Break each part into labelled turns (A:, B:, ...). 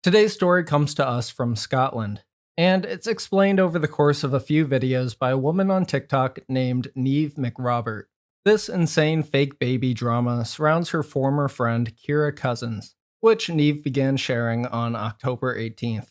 A: Today's story comes to us from Scotland, and it's explained over the course of a few videos by a woman on TikTok named Neve McRobert. This insane fake baby drama surrounds her former friend Kira Cousins, which Neve began sharing on October 18th.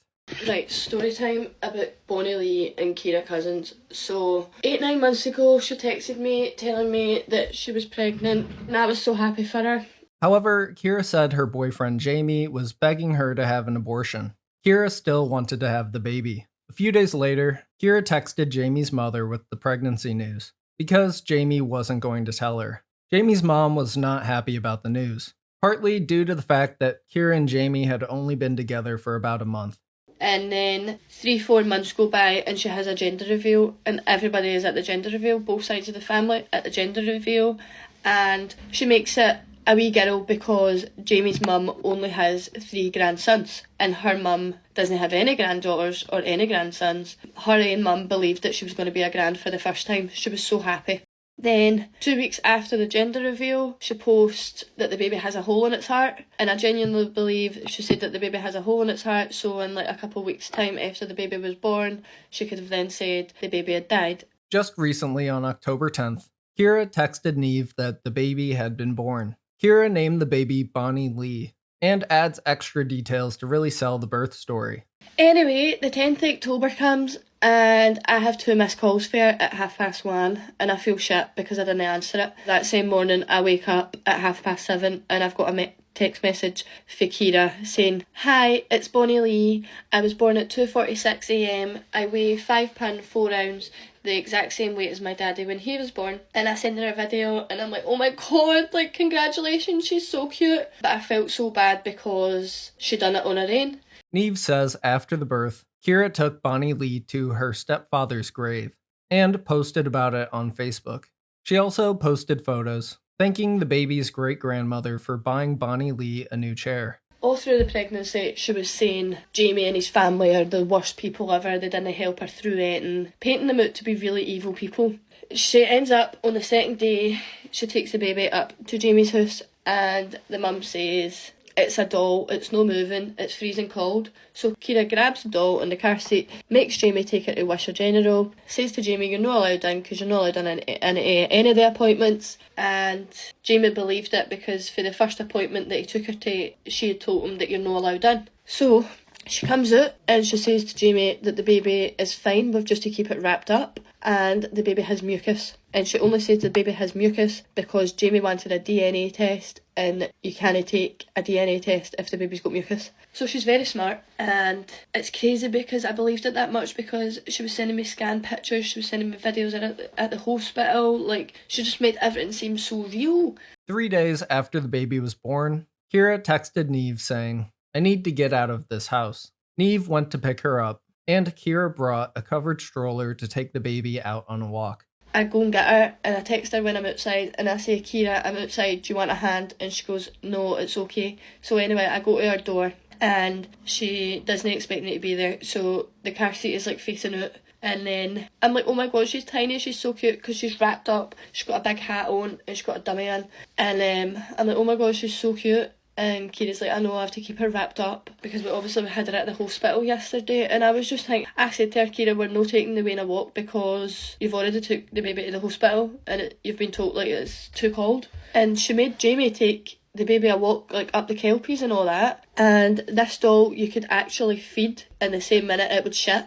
B: Right, story time about Bonnie Lee and Kira Cousins. So, 8-9 months ago, she texted me telling me that she was pregnant, and I was so happy for her.
A: However, Kira said her boyfriend Jamie was begging her to have an abortion. Kira still wanted to have the baby. A few days later, Kira texted Jamie's mother with the pregnancy news, because Jamie wasn't going to tell her. Jamie's mom was not happy about the news, partly due to the fact that Kira and Jamie had only been together for about a month.
B: And then 3-4 months go by and she has a gender reveal, and everybody is at the gender reveal, both sides of the family at the gender reveal, and she makes it a wee girl because Jamie's mum only has 3 grandsons and her mum doesn't have any granddaughters or any grandsons. Her own mum believed that she was going to be a grand for the first time. She was so happy. Then, 2 weeks after the gender reveal, she posts that the baby has a hole in its heart, and I genuinely believe she said that the baby has a hole in its heart, so in like a couple of weeks' time after the baby was born, she could have then said the baby had died.
A: Just recently, on October 10th, Kira texted Neve that the baby had been born. Kira named the baby Bonnie Lee, and adds extra details to really sell the birth story.
B: Anyway, the 10th of October comes, and I have 2 missed calls for her at 1:30, and I feel shit because I didn't answer it. That same morning, I wake up at 7:30, and I've got a text message for Kira saying, "Hi, it's Bonnie Lee. I was born at 2:46 a.m. I weigh 5 pound 4 ounce, the exact same weight as my daddy when he was born." And I send her a video, and I'm like, oh my god, like, congratulations, she's so cute. But I felt so bad because she done it on her own.
A: Neve says after the birth, Kira took Bonnie Lee to her stepfather's grave and posted about it on Facebook. She also posted photos, thanking the baby's great-grandmother for buying Bonnie Lee a new chair.
B: All through the pregnancy, she was saying Jamie and his family are the worst people ever, they didn't help her through it, and painting them out to be really evil people. She ends up, on the second day, she takes the baby up to Jamie's house, and the mum says, "It's a doll, it's no moving, it's freezing cold." So Kira grabs the doll in the car seat, makes Jamie take her to Wishaw General, says to Jamie, "You're not allowed in because you're not allowed in any of the appointments." And Jamie believed it because for the first appointment that he took her to, she had told him that you're not allowed in. So she comes out and she says to Jamie that the baby is fine with just to keep it wrapped up, and the baby has mucus. And she only says the baby has mucus because Jamie wanted a DNA test, and you can't take a DNA test if the baby's got mucus. So she's very smart, and it's crazy because I believed it that much because she was sending me scanned pictures, she was sending me videos at the hospital, like, she just made everything seem so real.
A: 3 days after the baby was born, Kira texted Neve saying, "I need to get out of this house." Neve went to pick her up, and Kira brought a covered stroller to take the baby out on a walk.
B: I go and get her, and I text her when I'm outside, and I say, "Kira, I'm outside, do you want a hand?" And she goes, "No, it's okay." So anyway, I go to her door, and she doesn't expect me to be there, so the car seat is like facing out. And then I'm like, oh my god, she's tiny, she's so cute because she's wrapped up, she's got a big hat on, and she's got a dummy on. And I'm like, oh my god, she's so cute. And Kira's like, "I know, I have to keep her wrapped up," because we had her at the hospital yesterday. And I was just like, I said to her, "Kira, we're not taking the way on a walk because you've already took the baby to the hospital and you've been told like it's too cold." And she made Jamie take the baby a walk like up the kelpies and all that. And this doll you could actually feed in the same minute it would shit.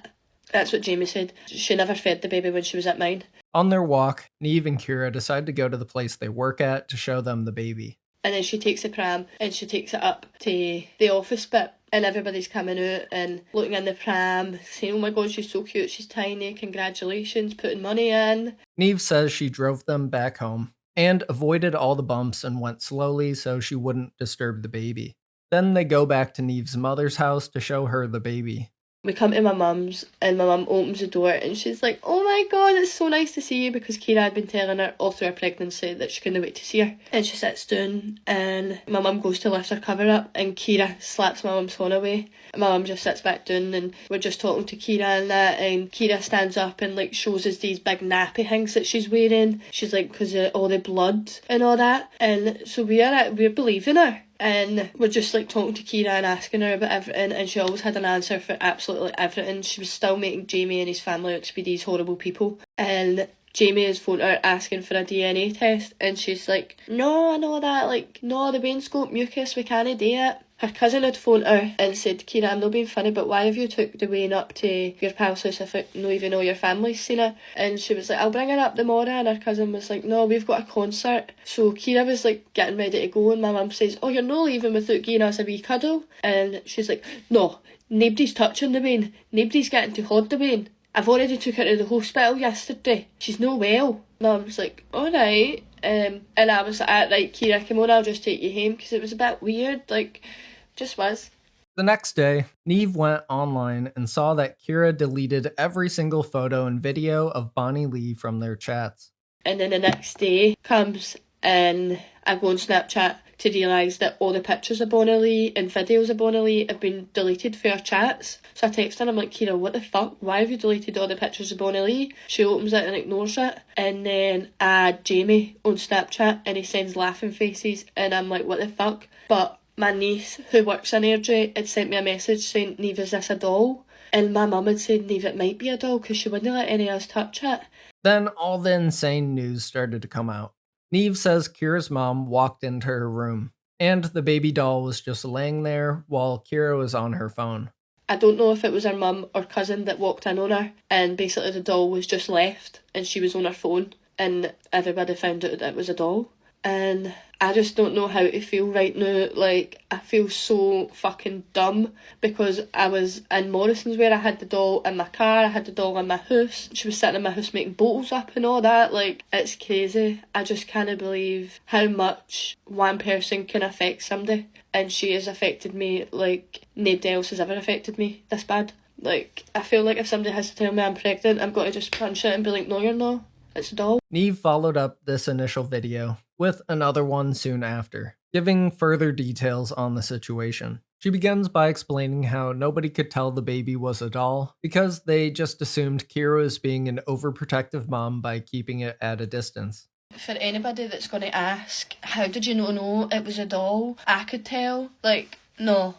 B: That's what Jamie said. She never fed the baby when she was at mine.
A: On their walk, Neve and Kira decide to go to the place they work at to show them the baby.
B: And then she takes the pram and she takes it up to the office bit, and everybody's coming out and looking in the pram, saying, "Oh my god, she's so cute, she's tiny, congratulations," putting money in.
A: Neve says she drove them back home and avoided all the bumps and went slowly so she wouldn't disturb the baby. Then they go back to Neve's mother's house to show her the baby.
B: We come to my mum's, and my mum opens the door and she's like, "Oh my god, it's so nice to see you," because Kira had been telling her all through her pregnancy that she couldn't wait to see her. And she sits down, and my mum goes to lift her cover up, and Kira slaps my mum's phone away. And my mum just sits back down, and we're just talking to Kira and that, and Kira stands up and like shows us these big nappy things that she's wearing. She's like, because of all the blood and all that. And so we're believing her. and we're just like talking to Kira and asking her about everything, and she always had an answer for absolutely everything. She was still making Jamie and his family out to be these horrible people, and Jamie has phoned her asking for a DNA test, and she's like, no, I know that, like, no, the Wainscope mucus, we can't do it. Her cousin had phoned her and said, Kira, I'm not being funny, but why have you took the Wayne up to your pal's house if not even all your family's seen her? And she was like, I'll bring her up tomorrow. And her cousin was like, no, we've got a concert. So Kira was like getting ready to go, and my mum says, oh, you're not leaving without giving us a wee cuddle? And she's like, no, nobody's touching the Wayne. Nobody's getting to hold the Wayne. I've already took her to the hospital yesterday. She's no well. Mum's like, alright. And I was like, right, Kira, come on, I'll just take you home, because it was a bit weird, like, just was.
A: The next day, Neve went online and saw that Kira deleted every single photo and video of Bonnie Lee from their chats.
B: And then the next day comes and I go on Snapchat to realise that all the pictures of Bonnie Lee and videos of Bonnie Lee have been deleted for our chats. So I text her and I'm like, Kira, what the fuck? Why have you deleted all the pictures of Bonnie Lee? She opens it and ignores it. And then I add Jamie on Snapchat and he sends laughing faces, and I'm like, what the fuck? But my niece, who works in Airdrie, had sent me a message saying, Neve, is this a doll? And my mum had said, Neve, it might be a doll, because she wouldn't let any of us touch it.
A: Then all the insane news started to come out. Neve says Kira's mom walked into her room, and the baby doll was just laying there while Kira was on her phone.
B: I don't know if it was her mum or cousin that walked in on her, and basically the doll was just left and she was on her phone, and everybody found out that it was a doll. And I just don't know how to feel right now. Like, I feel so fucking dumb, because I was in Morrison's where I had the doll in my car, I had the doll in my house. She was sitting in my house making bottles up and all that. Like, it's crazy. I just can't believe how much one person can affect somebody. And she has affected me like nobody else has ever affected me this bad. Like, I feel like if somebody has to tell me I'm pregnant, I'm going to just punch it and be like, no, you're not. It's a doll.
A: Neve followed up this initial video with another one soon after, giving further details on the situation. She begins by explaining how nobody could tell the baby was a doll because they just assumed Kira was being an overprotective mom by keeping it at a distance.
B: For anybody that's going to ask, how did you not know it was a doll? I could tell. Like, no.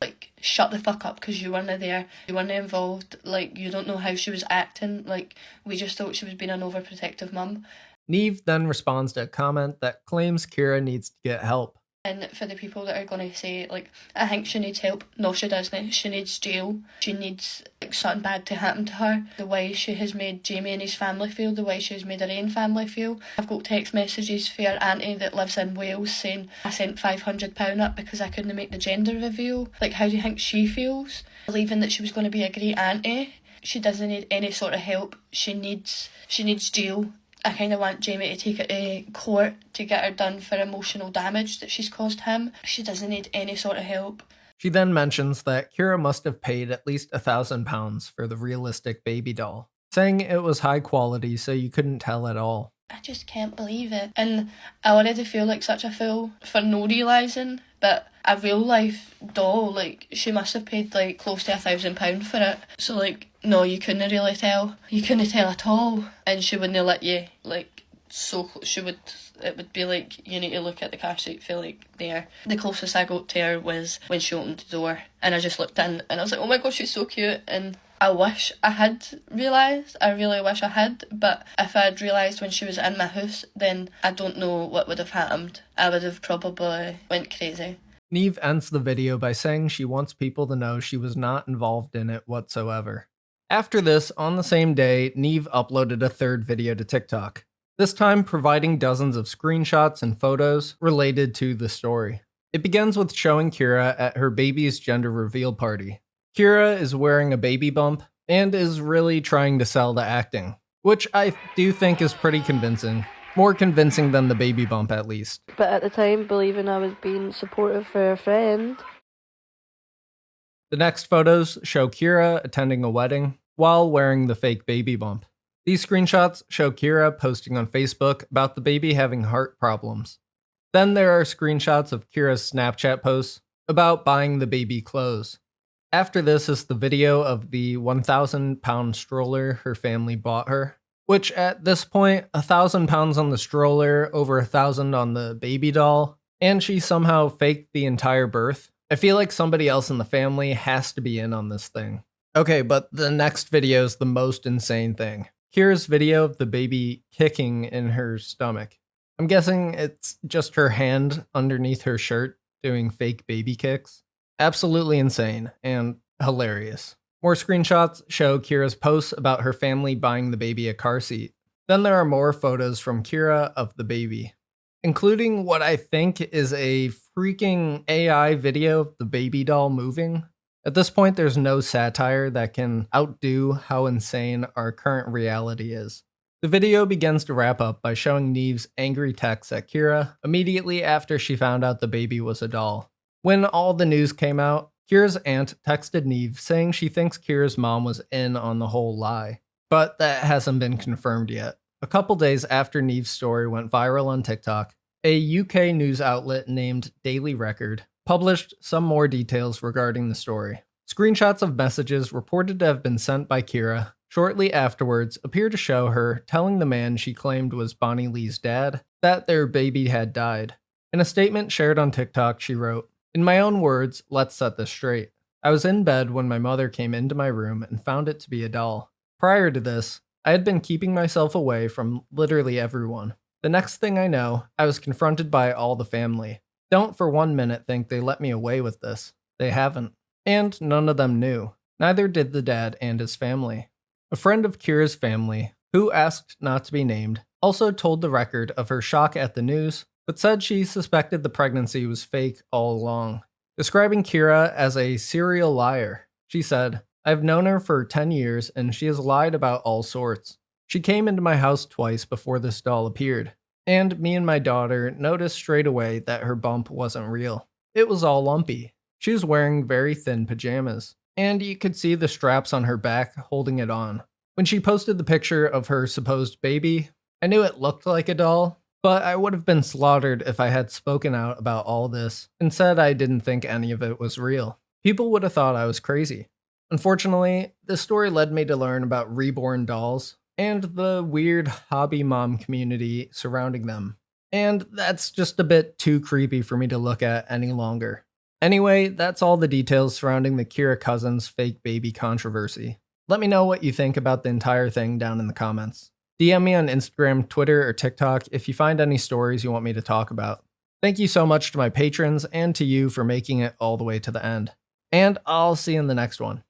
B: Like, shut the fuck up, because you weren't there. You weren't involved. Like, you don't know how she was acting. Like, we just thought she was being an overprotective mum.
A: Neve then responds to a comment that claims Kira needs to get help.
B: And for the people that are going to say, like, I think she needs help. No, she doesn't. She needs jail. She needs, like, something bad to happen to her. The way she has made Jamie and his family feel, the way she has made her own family feel. I've got text messages for her auntie that lives in Wales saying, I sent £500 up because I couldn't make the gender reveal. Like, how do you think she feels? Believing that she was going to be a great auntie. She doesn't need any sort of help. She needs jail. I kind of want Jamie to take her to court to get her done for emotional damage that she's caused him. She doesn't need any sort of help.
A: She then mentions that Kira must have paid at least £1,000 for the realistic baby doll, saying it was high quality so you couldn't tell at all.
B: I just can't believe it. And I already feel like such a fool for no realising that a real life doll, like, she must have paid like close to £1,000 for it. So like, no, you couldn't really tell. You couldn't tell at all. And she wouldn't have let you, like, so it would be like, you need to look at the car seat for like there. The closest I got to her was when she opened the door, and I just looked in and I was like, oh my god, she's so cute. And I wish I had realised. I really wish I had. But if I had realised when she was in my house, then I don't know what would have happened. I would have probably went crazy.
A: Neve ends the video by saying she wants people to know she was not involved in it whatsoever. After this, on the same day, Neve uploaded a third video to TikTok, this time providing dozens of screenshots and photos related to the story. It begins with showing Kira at her baby's gender reveal party. Kira is wearing a baby bump and is really trying to sell the acting, which I do think is pretty convincing. More convincing than the baby bump, at least.
B: But at the time, believing I was being supportive for a friend.
A: The next photos show Kira attending a wedding while wearing the fake baby bump. These screenshots show Kira posting on Facebook about the baby having heart problems. Then there are screenshots of Kira's Snapchat posts about buying the baby clothes. After this is the video of the £1,000 stroller her family bought her, which at this point, £1,000 on the stroller, over £1,000 on the baby doll, and she somehow faked the entire birth. I feel like somebody else in the family has to be in on this thing. Okay, but the next video is the most insane thing. Kira's video of the baby kicking in her stomach. I'm guessing it's just her hand underneath her shirt doing fake baby kicks. Absolutely insane and hilarious. More screenshots show Kira's posts about her family buying the baby a car seat. Then there are more photos from Kira of the baby, including what I think is a freaking AI video of the baby doll moving. At this point, there's no satire that can outdo how insane our current reality is. The video begins to wrap up by showing Neve's angry texts at Kira immediately after she found out the baby was a doll. When all the news came out, Kira's aunt texted Neve saying she thinks Kira's mom was in on the whole lie, but that hasn't been confirmed yet. A couple days after Neve's story went viral on TikTok, a UK news outlet named Daily Record published some more details regarding the story. Screenshots of messages reported to have been sent by Kira shortly afterwards appear to show her telling the man she claimed was Bonnie Lee's dad that their baby had died. In a statement shared on TikTok, she wrote, "In my own words, let's set this straight. I was in bed when my mother came into my room and found it to be a doll. Prior to this, I had been keeping myself away from literally everyone. The next thing I know, I was confronted by all the family. Don't for 1 minute think they let me away with this. They haven't. And none of them knew. Neither did the dad and his family." A friend of Kira's family, who asked not to be named, also told the Record of her shock at the news, but said she suspected the pregnancy was fake all along. Describing Kira as a serial liar, she said, "I've known her for 10 years and she has lied about all sorts. She came into my house twice before this doll appeared, and me and my daughter noticed straight away that her bump wasn't real. It was all lumpy. She was wearing very thin pajamas, and you could see the straps on her back holding it on. When she posted the picture of her supposed baby, I knew it looked like a doll, but I would have been slaughtered if I had spoken out about all this and said I didn't think any of it was real. People would have thought I was crazy." Unfortunately, this story led me to learn about reborn dolls and the weird hobby mom community surrounding them. And that's just a bit too creepy for me to look at any longer. Anyway, that's all the details surrounding the Kira Cousins fake baby controversy. Let me know what you think about the entire thing down in the comments. DM me on Instagram, Twitter, or TikTok if you find any stories you want me to talk about. Thank you so much to my patrons and to you for making it all the way to the end. And I'll see you in the next one.